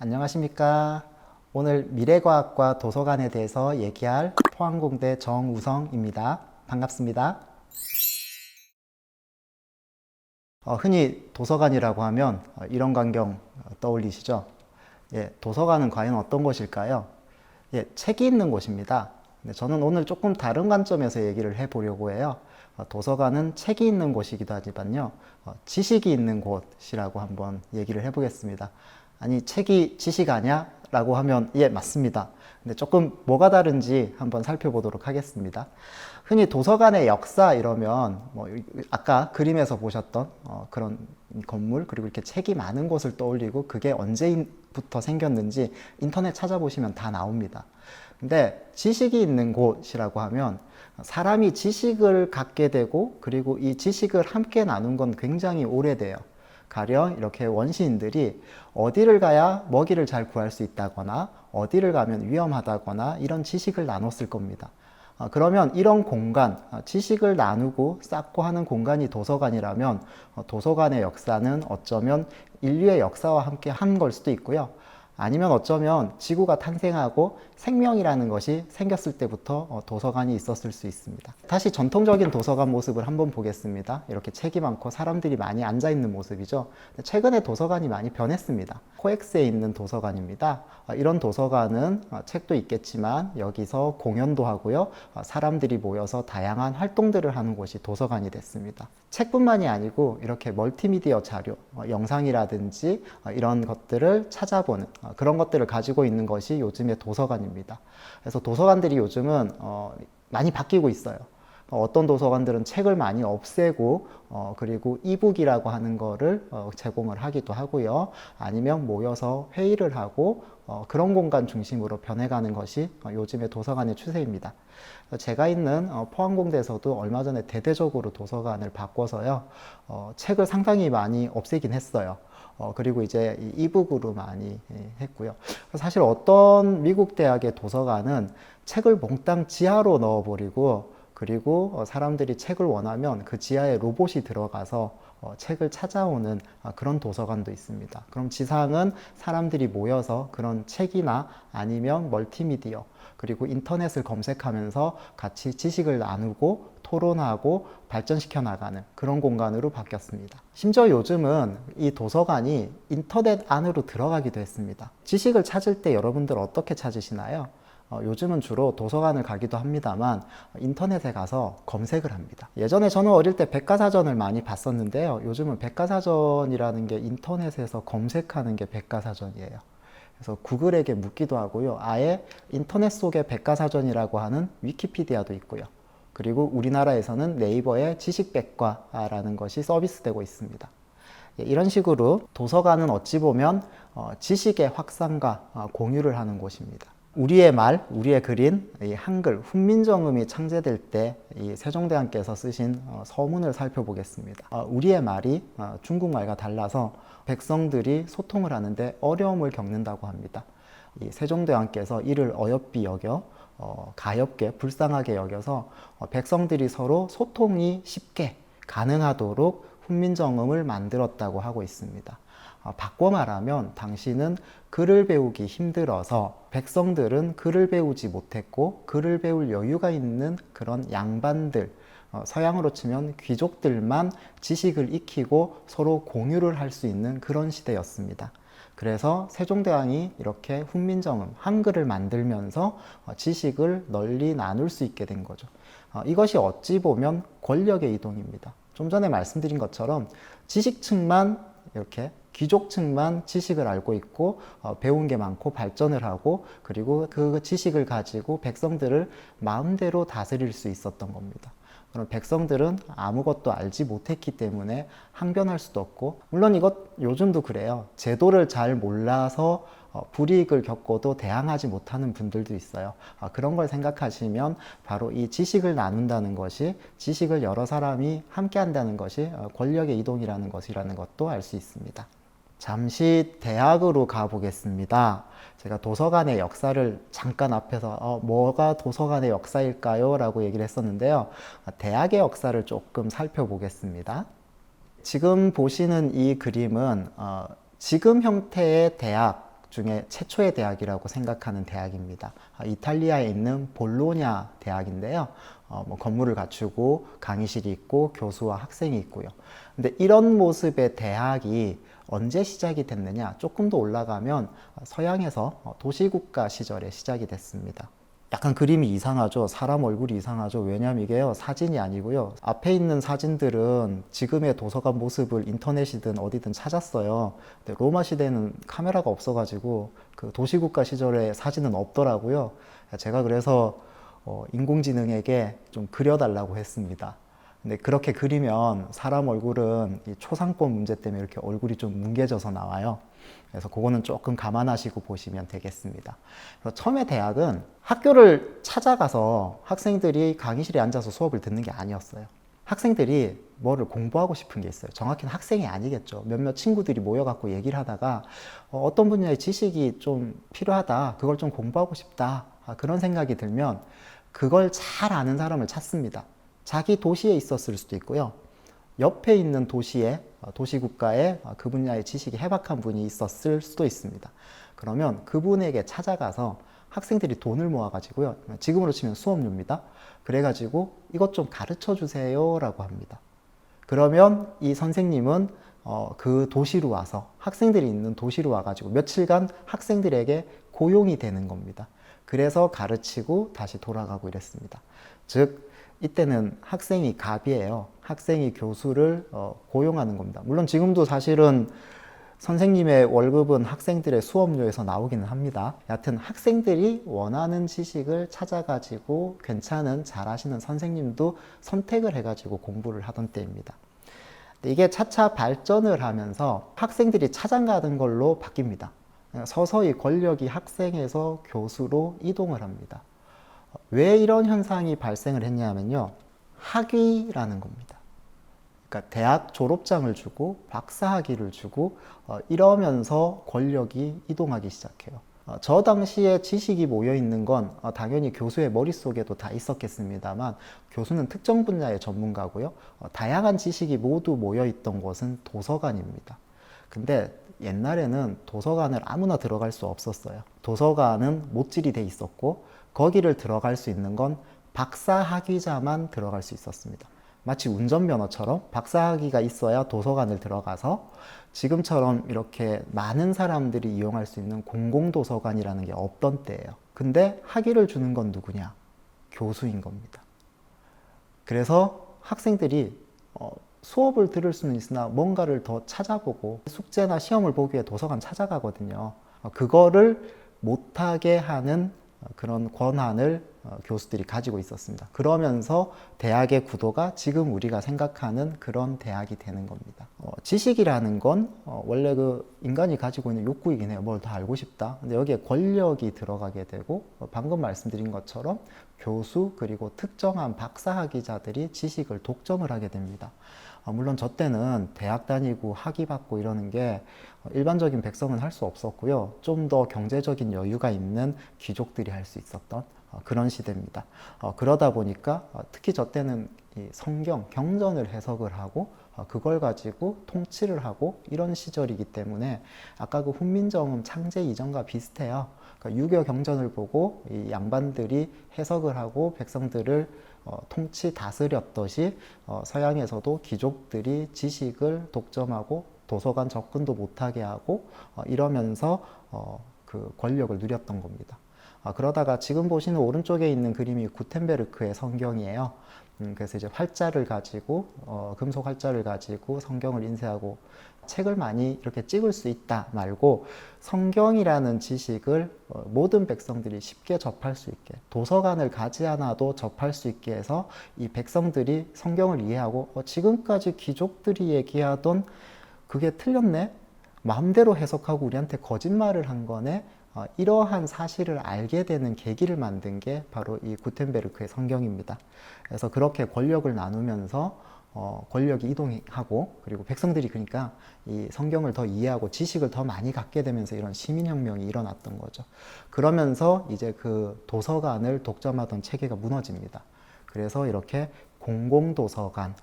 안녕하십니까. 오늘 미래과학과 도서관에 대해서 얘기할 포항공대 정우성입니다. 반갑습니다. 흔히 도서관이라고 하면 이런 광경 떠올리시죠? 예, 도서관은 과연 어떤 곳일까요? 예, 책이 있는 곳입니다. 근데 저는 오늘 조금 다른 관점에서 얘기를 해보려고 해요. 도서관은 책이 있는 곳이기도 하지만요, 지식이 있는 곳이라고 한번 얘기를 해보겠습니다. 아니, 책이 지식 아니야? 라고 하면, 예, 맞습니다. 근데 조금 뭐가 다른지 한번 살펴보도록 하겠습니다. 흔히 도서관의 역사 이러면, 아까 그림에서 보셨던 그런 건물, 그리고 이렇게 책이 많은 곳을 떠올리고, 그게 언제부터 생겼는지 인터넷 찾아보시면 다 나옵니다. 근데 지식이 있는 곳이라고 하면 사람이 지식을 갖게 되고, 그리고 이 지식을 함께 나눈 건 굉장히 오래돼요. 가령 이렇게 원시인들이 어디를 가야 먹이를 잘 구할 수 있다거나 어디를 가면 위험하다거나 이런 지식을 나눴을 겁니다. 그러면 이런 공간, 지식을 나누고 쌓고 하는 공간이 도서관이라면 도서관의 역사는 어쩌면 인류의 역사와 함께 한 걸 수도 있고요. 아니면 어쩌면 지구가 탄생하고 생명이라는 것이 생겼을 때부터 도서관이 있었을 수 있습니다. 다시 전통적인 도서관 모습을 한번 보겠습니다. 이렇게 책이 많고 사람들이 많이 앉아 있는 모습이죠. 최근에 도서관이 많이 변했습니다. 코엑스에 있는 도서관입니다. 이런 도서관은 책도 있겠지만 여기서 공연도 하고요. 사람들이 모여서 다양한 활동들을 하는 곳이 도서관이 됐습니다. 책뿐만이 아니고 이렇게 멀티미디어 자료, 영상이라든지 이런 것들을 찾아보는 그런 것들을 가지고 있는 것이 요즘의 도서관입니다. 그래서 도서관들이 요즘은 많이 바뀌고 있어요. 어떤 도서관들은 책을 많이 없애고 그리고 이북이라고 하는 거를 제공을 하기도 하고요. 아니면 모여서 회의를 하고 그런 공간 중심으로 변해가는 것이 요즘의 도서관의 추세입니다. 제가 있는 포항공대에서도 얼마 전에 대대적으로 도서관을 바꿔서요, 책을 상당히 많이 없애긴 했어요. 그리고 이제 이북으로 많이 했고요. 사실 어떤 미국 대학의 도서관은 책을 몽땅 지하로 넣어버리고, 그리고 사람들이 책을 원하면 그 지하에 로봇이 들어가서 책을 찾아오는 그런 도서관도 있습니다. 그럼 지상은 사람들이 모여서 그런 책이나 아니면 멀티미디어, 그리고 인터넷을 검색하면서 같이 지식을 나누고 토론하고 발전시켜 나가는 그런 공간으로 바뀌었습니다. 심지어 요즘은 이 도서관이 인터넷 안으로 들어가기도 했습니다. 지식을 찾을 때 여러분들 어떻게 찾으시나요? 요즘은 주로 도서관을 가기도 합니다만 인터넷에 가서 검색을 합니다. 예전에 저는 어릴 때 백과사전을 많이 봤었는데요. 요즘은 백과사전이라는 게 인터넷에서 검색하는 게 백과사전이에요. 그래서 구글에게 묻기도 하고요. 아예 인터넷 속의 백과사전이라고 하는 위키피디아도 있고요. 그리고 우리나라에서는 네이버의 지식백과라는 것이 서비스되고 있습니다. 이런 식으로 도서관은 어찌 보면 지식의 확산과 공유를 하는 곳입니다. 우리의 말, 우리의 글인 이 한글, 훈민정음이 창제될 때 이 세종대왕께서 쓰신 서문을 살펴보겠습니다. 우리의 말이 중국말과 달라서 백성들이 소통을 하는데 어려움을 겪는다고 합니다. 이 세종대왕께서 이를 어여삐 여겨 가엾게 불쌍하게 여겨서 백성들이 서로 소통이 쉽게 가능하도록 훈민정음을 만들었다고 하고 있습니다. 바꿔 말하면 당시는 글을 배우기 힘들어서 백성들은 글을 배우지 못했고 글을 배울 여유가 있는 그런 양반들, 서양으로 치면 귀족들만 지식을 익히고 서로 공유를 할 수 있는 그런 시대였습니다. 그래서 세종대왕이 이렇게 훈민정음, 한글을 만들면서 지식을 널리 나눌 수 있게 된 거죠. 이것이 어찌 보면 권력의 이동입니다. 좀 전에 말씀드린 것처럼 지식층만 이렇게 귀족층만 지식을 알고 있고 배운 게 많고 발전을 하고 그리고 그 지식을 가지고 백성들을 마음대로 다스릴 수 있었던 겁니다. 그럼 백성들은 아무것도 알지 못했기 때문에 항변할 수도 없고, 물론 이것 요즘도 그래요. 제도를 잘 몰라서 불이익을 겪어도 대항하지 못하는 분들도 있어요. 그런 걸 생각하시면 바로 이 지식을 나눈다는 것이, 지식을 여러 사람이 함께 한다는 것이 권력의 이동이라는 것이라는 것도 알 수 있습니다. 잠시 대학으로 가보겠습니다. 제가 도서관의 역사를 잠깐 앞에서 뭐가 도서관의 역사일까요? 라고 얘기를 했었는데요. 대학의 역사를 조금 살펴보겠습니다. 지금 보시는 이 그림은 지금 형태의 대학 중에 최초의 대학이라고 생각하는 대학입니다. 이탈리아에 있는 볼로냐 대학인데요. 뭐 건물을 갖추고 강의실이 있고 교수와 학생이 있고요. 근데 이런 모습의 대학이 언제 시작이 됐느냐? 조금 더 올라가면 서양에서 도시국가 시절에 시작이 됐습니다. 약간 그림이 이상하죠. 사람 얼굴이 이상하죠. 왜냐하면 이게요, 사진이 아니고요. 앞에 있는 사진들은 지금의 도서관 모습을 인터넷이든 어디든 찾았어요. 근데 로마 시대에는 카메라가 없어가지고 그 도시국가 시절의 사진은 없더라고요. 제가 그래서 인공지능에게 좀 그려달라고 했습니다. 근데 그렇게 그리면 사람 얼굴은 이 초상권 문제 때문에 이렇게 얼굴이 좀 뭉개져서 나와요. 그래서 그거는 조금 감안하시고 보시면 되겠습니다. 그래서 처음에 대학은 학교를 찾아가서 학생들이 강의실에 앉아서 수업을 듣는 게 아니었어요. 학생들이 뭐를 공부하고 싶은 게 있어요. 정확히는 학생이 아니겠죠. 몇몇 친구들이 모여갖고 얘기를 하다가 어떤 분야의 지식이 좀 필요하다. 그걸 좀 공부하고 싶다. 그런 생각이 들면 그걸 잘 아는 사람을 찾습니다. 자기 도시에 있었을 수도 있고요. 옆에 있는 도시에, 도시국가에 그 분야의 지식이 해박한 분이 있었을 수도 있습니다. 그러면 그분에게 찾아가서 학생들이 돈을 모아가지고요. 지금으로 치면 수업료입니다. 그래가지고 이것 좀 가르쳐 주세요 라고 합니다. 그러면 이 선생님은 그 도시로 와서, 학생들이 있는 도시로 와가지고 며칠간 학생들에게 고용이 되는 겁니다. 그래서 가르치고 다시 돌아가고 이랬습니다. 즉, 이때는 학생이 갑이에요. 학생이 교수를 고용하는 겁니다. 물론 지금도 사실은 선생님의 월급은 학생들의 수업료에서 나오기는 합니다. 여하튼 학생들이 원하는 지식을 찾아가지고 괜찮은 잘하시는 선생님도 선택을 해가지고 공부를 하던 때입니다. 이게 차차 발전을 하면서 학생들이 찾아가는 걸로 바뀝니다. 서서히 권력이 학생에서 교수로 이동을 합니다. 왜 이런 현상이 발생을 했냐면요. 학위라는 겁니다. 그러니까 대학 졸업장을 주고 박사학위를 주고 이러면서 권력이 이동하기 시작해요. 저 당시에 지식이 모여 있는 건 당연히 교수의 머릿속에도 다 있었겠습니다만 교수는 특정 분야의 전문가고요. 다양한 지식이 모두 모여 있던 곳은 도서관입니다. 근데 옛날에는 도서관을 아무나 들어갈 수 없었어요. 도서관은 못질이 돼 있었고 거기를 들어갈 수 있는 건 박사학위자만 들어갈 수 있었습니다. 마치 운전면허처럼 박사학위가 있어야 도서관을 들어가서 지금처럼 이렇게 많은 사람들이 이용할 수 있는 공공도서관이라는 게 없던 때예요. 근데 학위를 주는 건 누구냐? 교수인 겁니다. 그래서 학생들이 수업을 들을 수는 있으나 뭔가를 더 찾아보고 숙제나 시험을 보기 위해 도서관 찾아가거든요. 그거를 못하게 하는 그런 권한을 교수들이 가지고 있었습니다. 그러면서 대학의 구도가 지금 우리가 생각하는 그런 대학이 되는 겁니다. 지식이라는 건 원래 그 인간이 가지고 있는 욕구이긴 해요. 뭘 더 알고 싶다. 근데 여기에 권력이 들어가게 되고 방금 말씀드린 것처럼 교수 그리고 특정한 박사학위자들이 지식을 독점을 하게 됩니다. 물론 저 때는 대학 다니고 학위 받고 이러는 게 일반적인 백성은 할 수 없었고요. 좀 더 경제적인 여유가 있는 귀족들이 할 수 있었던 그런 시대입니다. 그러다 보니까 특히 저 때는 이 성경, 경전을 해석을 하고 그걸 가지고 통치를 하고 이런 시절이기 때문에 아까 그 훈민정음 창제 이전과 비슷해요. 그러니까 유교 경전을 보고 이 양반들이 해석을 하고 백성들을 통치 다스렸듯이 서양에서도 귀족들이 지식을 독점하고 도서관 접근도 못하게 하고 이러면서 그 권력을 누렸던 겁니다. 그러다가 지금 보시는 오른쪽에 있는 그림이 구텐베르크의 성경이에요. 그래서 이제 활자를 가지고 금속 활자를 가지고 성경을 인쇄하고 책을 많이 이렇게 찍을 수 있다 말고 성경이라는 지식을 모든 백성들이 쉽게 접할 수 있게 도서관을 가지 않아도 접할 수 있게 해서 이 백성들이 성경을 이해하고 지금까지 귀족들이 얘기하던 그게 틀렸네? 마음대로 해석하고 우리한테 거짓말을 한 거네? 이러한 사실을 알게 되는 계기를 만든 게 바로 이 구텐베르크의 성경입니다. 그래서 그렇게 권력을 나누면서 권력이 이동하고 그리고 백성들이 그러니까 이 성경을 더 이해하고 지식을 더 많이 갖게 되면서 이런 시민혁명이 일어났던 거죠. 그러면서 이제 그 도서관을 독점하던 체계가 무너집니다. 그래서 이렇게 공공도서관,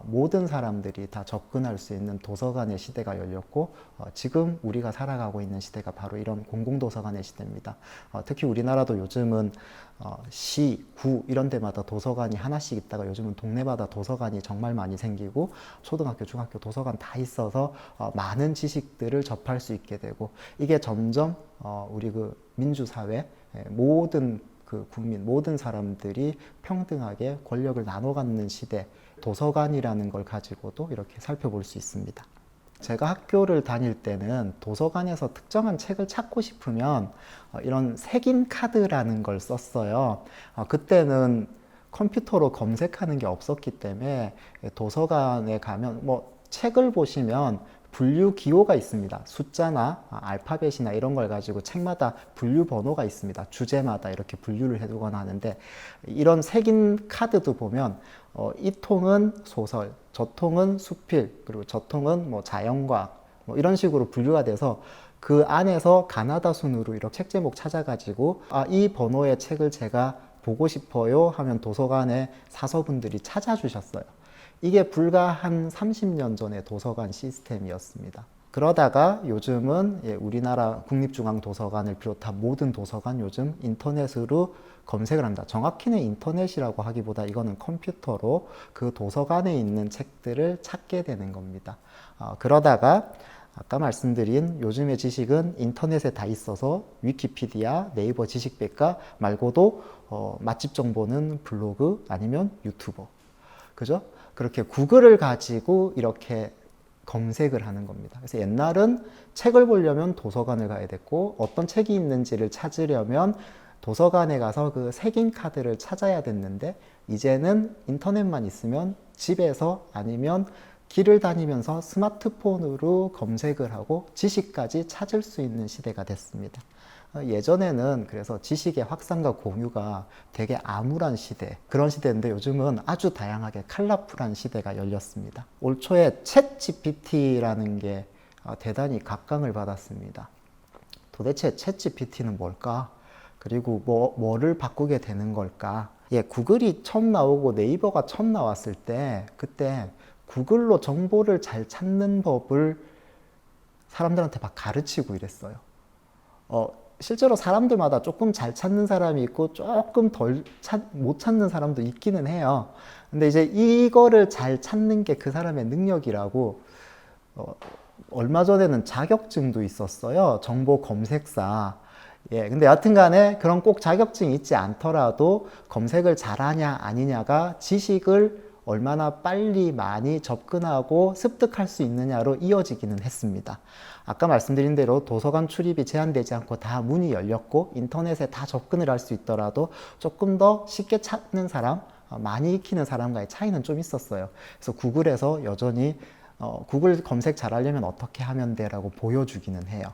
모든 사람들이 다 접근할 수 있는 도서관의 시대가 열렸고 지금 우리가 살아가고 있는 시대가 바로 이런 공공도서관의 시대입니다. 특히 우리나라도 요즘은 시, 구 이런 데마다 도서관이 하나씩 있다가 요즘은 동네마다 도서관이 정말 많이 생기고 초등학교, 중학교 도서관 다 있어서 많은 지식들을 접할 수 있게 되고 이게 점점 우리 그 민주사회 모든 그 국민, 모든 사람들이 평등하게 권력을 나눠 갖는 시대, 도서관이라는 걸 가지고도 이렇게 살펴볼 수 있습니다. 제가 학교를 다닐 때는 도서관에서 특정한 책을 찾고 싶으면 이런 색인 카드라는 걸 썼어요. 그때는 컴퓨터로 검색하는 게 없었기 때문에 도서관에 가면 뭐 책을 보시면 분류 기호가 있습니다. 숫자나 알파벳이나 이런 걸 가지고 책마다 분류 번호가 있습니다. 주제마다 이렇게 분류를 해두거나 하는데 이런 색인 카드도 보면 이 통은 소설, 저 통은 수필, 그리고 저 통은 뭐 자연과학 뭐 이런 식으로 분류가 돼서 그 안에서 가나다 순으로 이렇게 책 제목 찾아가지고 이 번호의 책을 제가 보고 싶어요 하면 도서관에 사서분들이 찾아주셨어요. 이게 불과 한 30년 전의 도서관 시스템이었습니다. 그러다가 요즘은 우리나라 국립중앙도서관을 비롯한 모든 도서관 요즘 인터넷으로 검색을 합니다. 정확히는 인터넷이라고 하기보다 이거는 컴퓨터로 그 도서관에 있는 책들을 찾게 되는 겁니다. 그러다가 아까 말씀드린 요즘의 지식은 인터넷에 다 있어서 위키피디아, 네이버 지식백과 말고도 맛집 정보는 블로그 아니면 유튜버. 그죠? 그렇게 구글을 가지고 이렇게 검색을 하는 겁니다. 그래서 옛날은 책을 보려면 도서관을 가야 됐고 어떤 책이 있는지를 찾으려면 도서관에 가서 그 색인 카드를 찾아야 됐는데 이제는 인터넷만 있으면 집에서 아니면 길을 다니면서 스마트폰으로 검색을 하고 지식까지 찾을 수 있는 시대가 됐습니다. 예전에는 그래서 지식의 확산과 공유가 되게 암울한 시대, 그런 시대인데 요즘은 아주 다양하게 컬러풀한 시대가 열렸습니다. 올 초에 챗 GPT라는 게 대단히 각광을 받았습니다. 도대체 챗 GPT는 뭘까? 그리고 뭐를 바꾸게 되는 걸까? 구글이 처음 나오고 네이버가 처음 나왔을 때 그때 구글로 정보를 잘 찾는 법을 사람들한테 막 가르치고 이랬어요. 실제로 사람들마다 조금 잘 찾는 사람이 있고 조금 못 찾는 사람도 있기는 해요. 근데 이제 이거를 잘 찾는 게 그 사람의 능력이라고 얼마 전에는 자격증도 있었어요. 정보 검색사. 근데 여하튼 간에 그런 꼭 자격증이 있지 않더라도 검색을 잘하냐 아니냐가 지식을 얼마나 빨리 많이 접근하고 습득할 수 있느냐로 이어지기는 했습니다. 아까 말씀드린 대로 도서관 출입이 제한되지 않고 다 문이 열렸고 인터넷에 다 접근을 할 수 있더라도 조금 더 쉽게 찾는 사람, 많이 익히는 사람과의 차이는 좀 있었어요. 그래서 구글에서 여전히 구글 검색 잘하려면 어떻게 하면 돼? 라고 보여주기는 해요.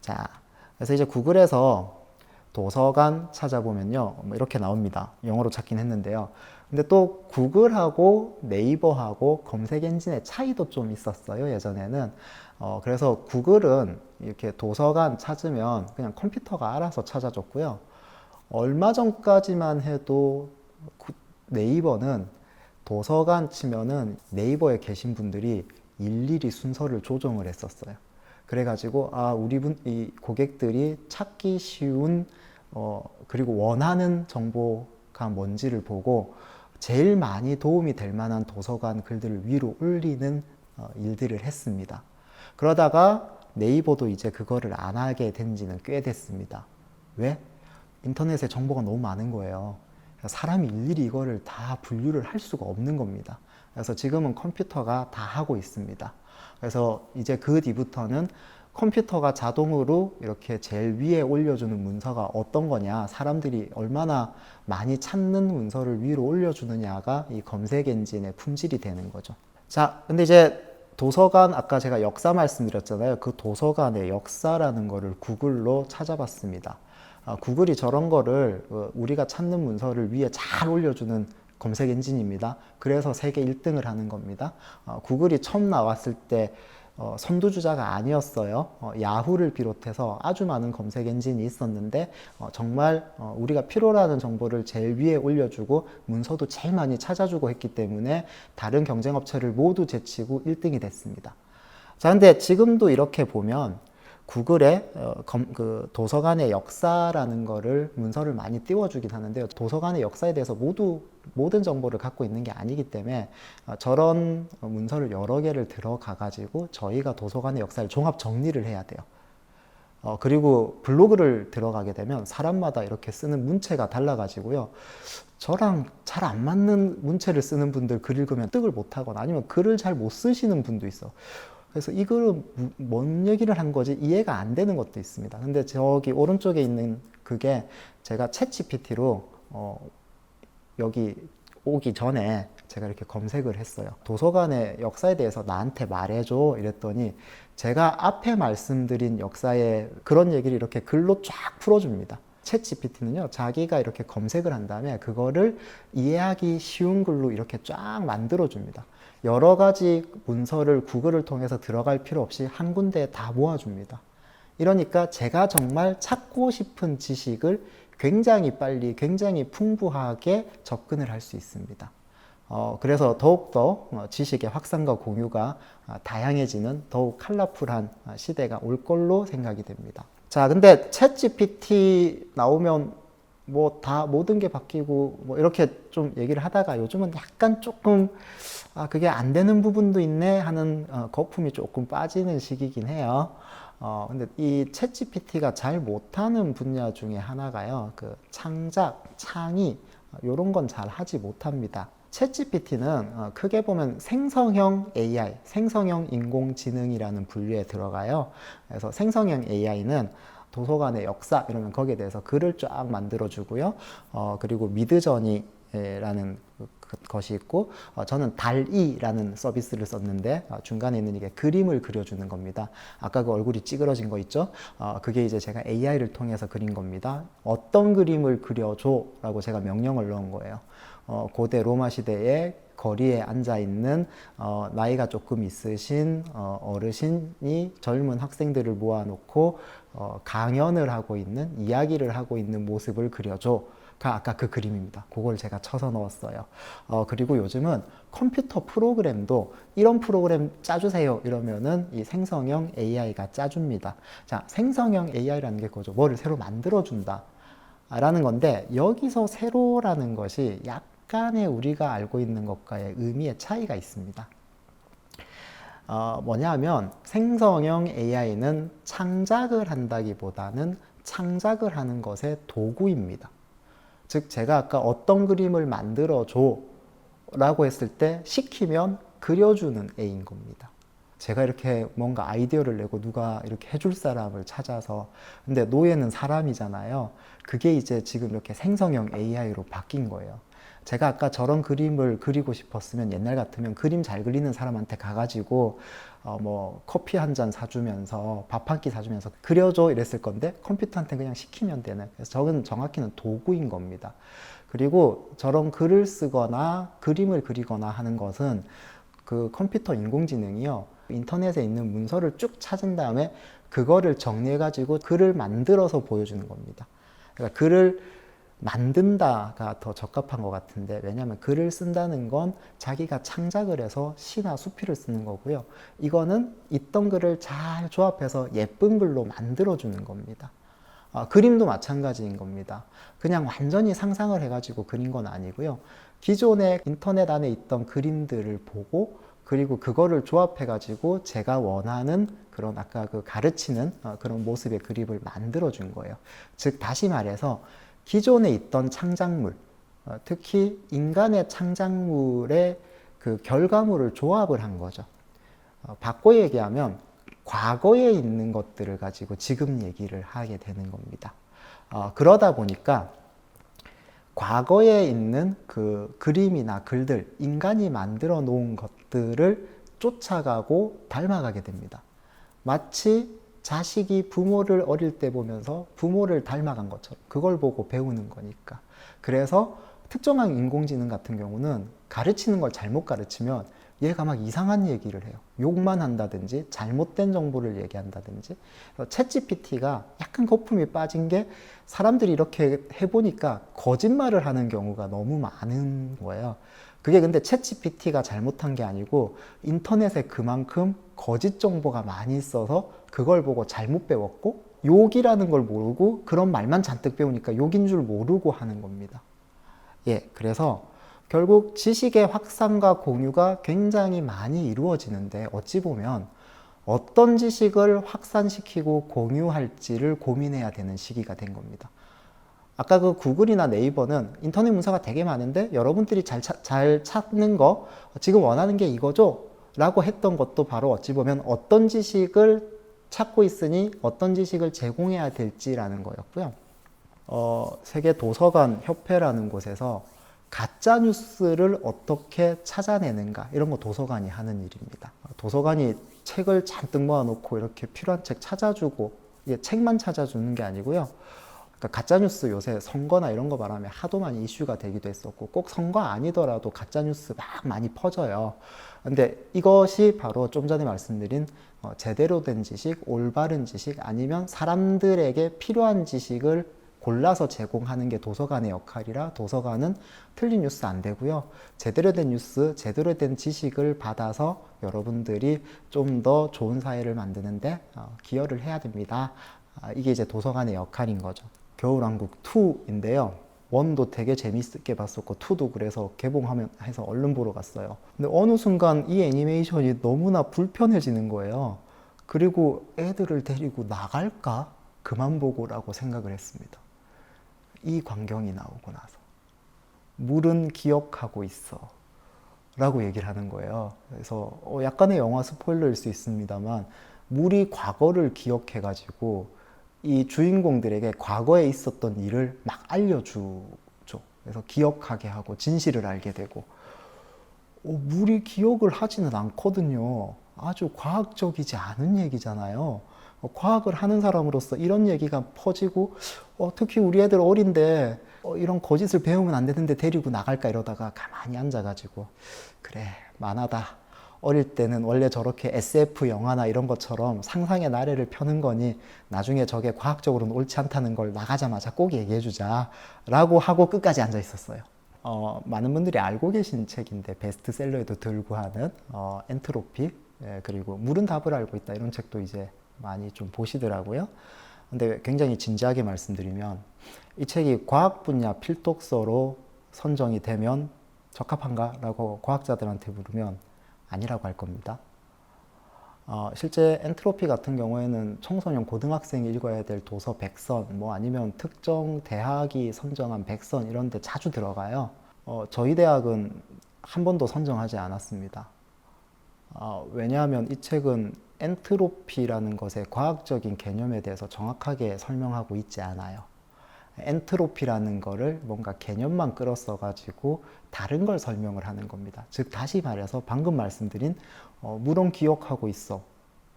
자, 그래서 이제 구글에서 도서관 찾아보면요. 이렇게 나옵니다. 영어로 찾긴 했는데요. 근데 또 구글하고 네이버하고 검색 엔진의 차이도 좀 있었어요. 예전에는. 그래서 구글은 이렇게 도서관 찾으면 그냥 컴퓨터가 알아서 찾아줬고요. 얼마 전까지만 해도 네이버는 도서관 치면은 네이버에 계신 분들이 일일이 순서를 조정을 했었어요. 그래가지고 이 고객들이 찾기 쉬운 그리고 원하는 정보가 뭔지를 보고 제일 많이 도움이 될 만한 도서관 글들을 위로 올리는 일들을 했습니다. 그러다가 네이버도 이제 그거를 안 하게 된 지는 꽤 됐습니다. 왜? 인터넷에 정보가 너무 많은 거예요. 사람이 일일이 이거를 다 분류를 할 수가 없는 겁니다. 그래서 지금은 컴퓨터가 다 하고 있습니다. 그래서 이제 그 뒤부터는 컴퓨터가 자동으로 이렇게 제일 위에 올려주는 문서가 어떤 거냐, 사람들이 얼마나 많이 찾는 문서를 위로 올려주느냐가 이 검색 엔진의 품질이 되는 거죠. 자, 근데 이제 도서관, 아까 제가 역사 말씀드렸잖아요. 그 도서관의 역사라는 거를 구글로 찾아봤습니다. 구글이 저런 거를 우리가 찾는 문서를 위에 잘 올려주는 검색 엔진입니다. 그래서 세계 1등을 하는 겁니다. 구글이 처음 나왔을 때 선두주자가 아니었어요. 야후를 비롯해서 아주 많은 검색 엔진이 있었는데 정말 우리가 필요로 하는 정보를 제일 위에 올려주고 문서도 제일 많이 찾아주고 했기 때문에 다른 경쟁 업체를 모두 제치고 1등이 됐습니다. 자, 근데 지금도 이렇게 보면 구글에 그 도서관의 역사라는 거를 문서를 많이 띄워주긴 하는데요. 도서관의 역사에 대해서 모든 정보를 갖고 있는 게 아니기 때문에 저런 문서를 여러 개를 들어가 가지고 저희가 도서관의 역사를 종합 정리를 해야 돼요. 그리고 블로그를 들어가게 되면 사람마다 이렇게 쓰는 문체가 달라가지고요. 저랑 잘 안 맞는 문체를 쓰는 분들 글 읽으면 득을 못하거나 아니면 글을 잘 못 쓰시는 분도 있어. 그래서 이 글은 뭔 얘기를 한 거지 이해가 안 되는 것도 있습니다. 근데 저기 오른쪽에 있는 그게 제가 챗GPT로 여기 오기 전에 제가 이렇게 검색을 했어요. 도서관의 역사에 대해서 나한테 말해줘 이랬더니 제가 앞에 말씀드린 역사의 그런 얘기를 이렇게 글로 쫙 풀어줍니다. 챗GPT는요, 자기가 이렇게 검색을 한 다음에 그거를 이해하기 쉬운 글로 이렇게 쫙 만들어줍니다. 여러 가지 문서를 구글을 통해서 들어갈 필요 없이 한 군데에 다 모아줍니다. 이러니까 제가 정말 찾고 싶은 지식을 굉장히 빨리, 굉장히 풍부하게 접근을 할 수 있습니다. 그래서 더욱더 지식의 확산과 공유가 다양해지는 더욱 컬러풀한 시대가 올 걸로 생각이 됩니다. 자, 근데 챗GPT 나오면 뭐 다 모든 게 바뀌고 뭐 이렇게 좀 얘기를 하다가 요즘은 약간 조금 그게 안 되는 부분도 있네 하는 거품이 조금 빠지는 시기긴 해요. 근데 이 챗GPT가 잘 못하는 분야 중에 하나가요. 그 창작, 창의 이런 건 잘 하지 못합니다. 챗GPT는 크게 보면 생성형 AI, 생성형 인공지능이라는 분류에 들어가요. 그래서 생성형 AI는 도서관의 역사 이러면 거기에 대해서 글을 쫙 만들어 주고요. 그리고 미드저니라는 것이 있고 저는 달이라는 서비스를 썼는데 중간에 있는 이게 그림을 그려주는 겁니다. 아까 그 얼굴이 찌그러진 거 있죠? 그게 이제 제가 AI를 통해서 그린 겁니다. 어떤 그림을 그려줘 라고 제가 명령을 넣은 거예요. 고대 로마 시대에 거리에 앉아 있는 나이가 조금 있으신 어르신이 젊은 학생들을 모아놓고 강연을 하고 있는 이야기를 하고 있는 모습을 그려줘. 가 아까 그 그림입니다. 그걸 제가 쳐서 넣었어요. 그리고 요즘은 컴퓨터 프로그램도 이런 프로그램 짜주세요 이러면은 이 생성형 AI가 짜줍니다. 자, 생성형 AI라는 게 그거죠. 뭐를 새로 만들어준다 라는 건데 여기서 새로라는 것이 약간의 우리가 알고 있는 것과의 의미의 차이가 있습니다. 뭐냐 하면 생성형 AI는 창작을 한다기보다는 창작을 하는 것의 도구입니다. 즉 제가 아까 어떤 그림을 만들어줘 라고 했을 때 시키면 그려주는 애인 겁니다. 제가 이렇게 뭔가 아이디어를 내고 누가 이렇게 해줄 사람을 찾아서 근데 노예는 사람이잖아요. 그게 이제 지금 이렇게 생성형 AI로 바뀐 거예요. 제가 아까 저런 그림을 그리고 싶었으면 옛날 같으면 그림 잘 그리는 사람한테 가가지고 뭐 커피 한 잔 사주면서 밥 한 끼 사주면서 그려줘 이랬을 건데 컴퓨터한테 그냥 시키면 되는. 그래서 저건 정확히는 도구인 겁니다. 그리고 저런 글을 쓰거나 그림을 그리거나 하는 것은 그 컴퓨터 인공지능이요 인터넷에 있는 문서를 쭉 찾은 다음에 그거를 정리해 가지고 글을 만들어서 보여주는 겁니다. 그러니까 글을 만든다가 더 적합한 것 같은데 왜냐하면 글을 쓴다는 건 자기가 창작을 해서 시나 수필을 쓰는 거고요. 이거는 있던 글을 잘 조합해서 예쁜 글로 만들어주는 겁니다. 그림도 마찬가지인 겁니다. 그냥 완전히 상상을 해가지고 그린 건 아니고요. 기존에 인터넷 안에 있던 그림들을 보고 그리고 그거를 조합해가지고 제가 원하는 그런 아까 그 가르치는 그런 모습의 그림을 만들어준 거예요. 즉 다시 말해서 기존에 있던 창작물, 특히 인간의 창작물의 그 결과물을 조합을 한 거죠. 바꿔 얘기하면 과거에 있는 것들을 가지고 지금 얘기를 하게 되는 겁니다. 그러다 보니까 과거에 있는 그 그림이나 글들, 인간이 만들어 놓은 것들을 쫓아가고 닮아가게 됩니다. 마치 자식이 부모를 어릴 때 보면서 부모를 닮아간 것처럼 그걸 보고 배우는 거니까. 그래서 특정한 인공지능 같은 경우는 가르치는 걸 잘못 가르치면 얘가 막 이상한 얘기를 해요. 욕만 한다든지 잘못된 정보를 얘기한다든지. 챗GPT가 약간 거품이 빠진 게 사람들이 이렇게 해보니까 거짓말을 하는 경우가 너무 많은 거예요. 그게 근데 챗GPT가 잘못한 게 아니고 인터넷에 그만큼 거짓 정보가 많이 있어서 그걸 보고 잘못 배웠고 욕이라는 걸 모르고 그런 말만 잔뜩 배우니까 욕인 줄 모르고 하는 겁니다. 예, 그래서 결국 지식의 확산과 공유가 굉장히 많이 이루어지는데 어찌 보면 어떤 지식을 확산시키고 공유할지를 고민해야 되는 시기가 된 겁니다. 아까 그 구글이나 네이버는 인터넷 문서가 되게 많은데 여러분들이 잘 찾는 거 지금 원하는 게 이거죠? 라고 했던 것도 바로 어찌 보면 어떤 지식을 찾고 있으니 어떤 지식을 제공해야 될지라는 거였고요. 세계 도서관 협회라는 곳에서 가짜 뉴스를 어떻게 찾아내는가 이런 거 도서관이 하는 일입니다. 도서관이 책을 잔뜩 모아놓고 이렇게 필요한 책 찾아주고 이게 책만 찾아주는 게 아니고요. 그러니까 가짜 뉴스 요새 선거나 이런 거 말하면 하도 많이 이슈가 되기도 했었고 꼭 선거 아니더라도 가짜 뉴스 막 많이 퍼져요. 근데 이것이 바로 좀 전에 말씀드린 제대로 된 지식, 올바른 지식 아니면 사람들에게 필요한 지식을 골라서 제공하는 게 도서관의 역할이라 도서관은 틀린 뉴스 안 되고요. 제대로 된 뉴스, 제대로 된 지식을 받아서 여러분들이 좀 더 좋은 사회를 만드는데 기여를 해야 됩니다. 이게 이제 도서관의 역할인 거죠. 겨울왕국 2인데요. 1도 되게 재밌게 봤었고 2도 그래서 개봉하면 해서 얼른 보러 갔어요. 근데 어느 순간 이 애니메이션이 너무나 불편해지는 거예요. 그리고 애들을 데리고 나갈까? 그만 보고라고 생각을 했습니다. 이 광경이 나오고 나서 물은 기억하고 있어 라고 얘기를 하는 거예요. 그래서 약간의 영화 스포일러일 수 있습니다만 물이 과거를 기억해 가지고 이 주인공들에게 과거에 있었던 일을 막 알려주죠. 그래서 기억하게 하고 진실을 알게 되고 물이 기억을 하지는 않거든요. 아주 과학적이지 않은 얘기잖아요. 과학을 하는 사람으로서 이런 얘기가 퍼지고 특히 우리 애들 어린데 이런 거짓을 배우면 안 되는데 데리고 나갈까 이러다가 가만히 앉아가지고 그래 만화다. 어릴 때는 원래 저렇게 SF 영화나 이런 것처럼 상상의 나래를 펴는 거니 나중에 저게 과학적으로는 옳지 않다는 걸 나가자마자 꼭 얘기해주자 라고 하고 끝까지 앉아 있었어요. 많은 분들이 알고 계신 책인데 베스트셀러에도 들고 하는 엔트로피 그리고 물은 답을 알고 있다 이런 책도 이제 많이 좀 보시더라고요. 근데 굉장히 진지하게 말씀드리면 이 책이 과학 분야 필독서로 선정이 되면 적합한가? 라고 과학자들한테 물으면 아니라고 할 겁니다. 실제 엔트로피 같은 경우에는 청소년 고등학생이 읽어야 될 도서 100선, 뭐 아니면 특정 대학이 선정한 100선 이런 데 자주 들어가요. 저희 대학은 한 번도 선정하지 않았습니다. 왜냐하면 이 책은 엔트로피라는 것의 과학적인 개념에 대해서 정확하게 설명하고 있지 않아요. 엔트로피라는 거를 뭔가 개념만 끌어써 가지고 다른 걸 설명을 하는 겁니다. 즉 다시 말해서 방금 말씀드린 물론 기억하고 있어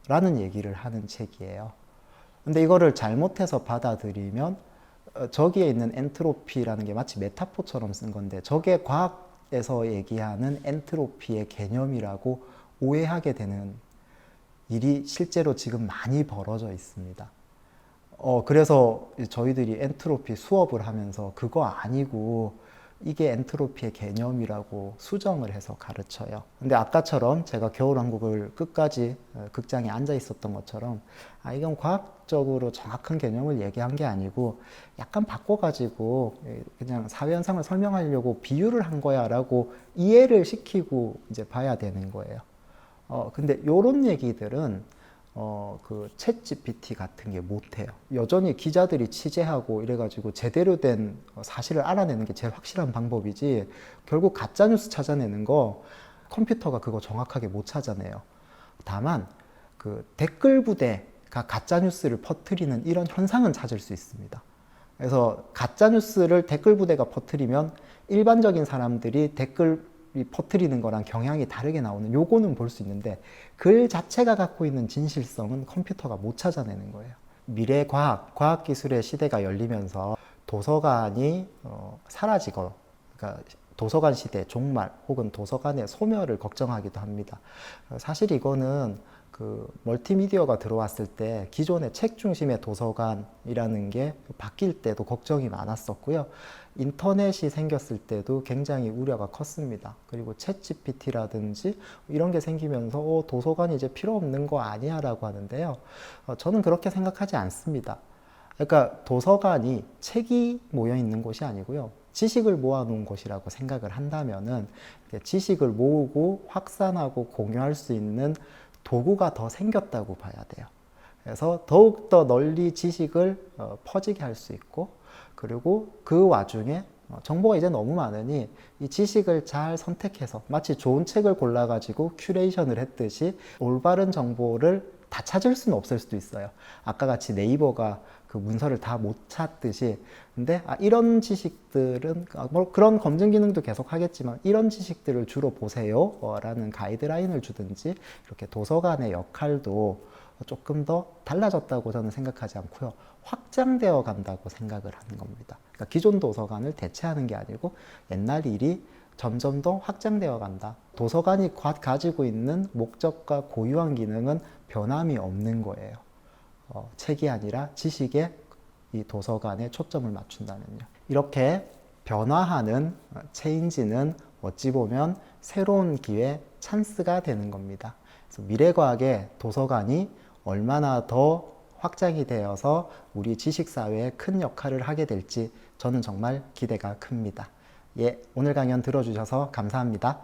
라는 얘기를 하는 책이에요. 근데 이거를 잘못해서 받아들이면 저기에 있는 엔트로피라는 게 마치 메타포처럼 쓴 건데 저게 과학에서 얘기하는 엔트로피의 개념이라고 오해하게 되는 일이 실제로 지금 많이 벌어져 있습니다. 그래서 저희들이 엔트로피 수업을 하면서 그거 아니고 이게 엔트로피의 개념이라고 수정을 해서 가르쳐요. 근데 아까처럼 제가 겨울왕국을 끝까지 극장에 앉아 있었던 것처럼 이건 과학적으로 정확한 개념을 얘기한 게 아니고 약간 바꿔가지고 그냥 사회현상을 설명하려고 비유를 한 거야 라고 이해를 시키고 이제 봐야 되는 거예요. 근데 요런 얘기들은 그 챗GPT 같은 게 못해요. 여전히 기자들이 취재하고 이래가지고 제대로 된 사실을 알아내는 게 제일 확실한 방법이지 결국 가짜뉴스 찾아내는 거 컴퓨터가 그거 정확하게 못 찾아내요. 다만 그 댓글 부대가 가짜뉴스를 퍼뜨리는 이런 현상은 찾을 수 있습니다. 그래서 가짜뉴스를 댓글 부대가 퍼뜨리면 일반적인 사람들이 댓글 퍼뜨리는 거랑 경향이 다르게 나오는 요거는 볼 수 있는데 글 자체가 갖고 있는 진실성은 컴퓨터가 못 찾아내는 거예요. 미래 과학기술의 시대가 열리면서 도서관이 사라지고 그러니까 도서관 시대 종말 혹은 도서관의 소멸을 걱정하기도 합니다. 사실 이거는 그 멀티미디어가 들어왔을 때 기존의 책 중심의 도서관이라는 게 바뀔 때도 걱정이 많았었고요. 인터넷이 생겼을 때도 굉장히 우려가 컸습니다. 그리고 챗 GPT라든지 이런 게 생기면서 도서관이 이제 필요 없는 거 아니야 라고 하는데요. 저는 그렇게 생각하지 않습니다. 그러니까 도서관이 책이 모여 있는 곳이 아니고요. 지식을 모아놓은 곳이라고 생각을 한다면은 지식을 모으고 확산하고 공유할 수 있는 도구가 더 생겼다고 봐야 돼요. 그래서 더욱더 널리 지식을 퍼지게 할 수 있고, 그리고 그 와중에 정보가 이제 너무 많으니 이 지식을 잘 선택해서 마치 좋은 책을 골라가지고 큐레이션을 했듯이 올바른 정보를 다 찾을 수는 없을 수도 있어요. 아까 같이 네이버가 그 문서를 다 못 찾듯이. 근데 이런 지식들은 뭐 그런 검증 기능도 계속 하겠지만 이런 지식들을 주로 보세요 라는 가이드라인을 주든지, 이렇게 도서관의 역할도 조금 더 달라졌다고 저는 생각하지 않고요. 확장되어 간다고 생각을 하는 겁니다. 그러니까 기존 도서관을 대체하는 게 아니고 옛날 일이 점점 더 확장되어 간다. 도서관이 가지고 있는 목적과 고유한 기능은 변함이 없는 거예요. 책이 아니라 지식에 이 도서관에 초점을 맞춘다면요. 이렇게 변화하는 체인지는 어찌 보면 새로운 기회, 찬스가 되는 겁니다. 그래서 미래과학의 도서관이 얼마나 더 확장이 되어서 우리 지식사회에 큰 역할을 하게 될지 저는 정말 기대가 큽니다. 예, 오늘 강연 들어주셔서 감사합니다.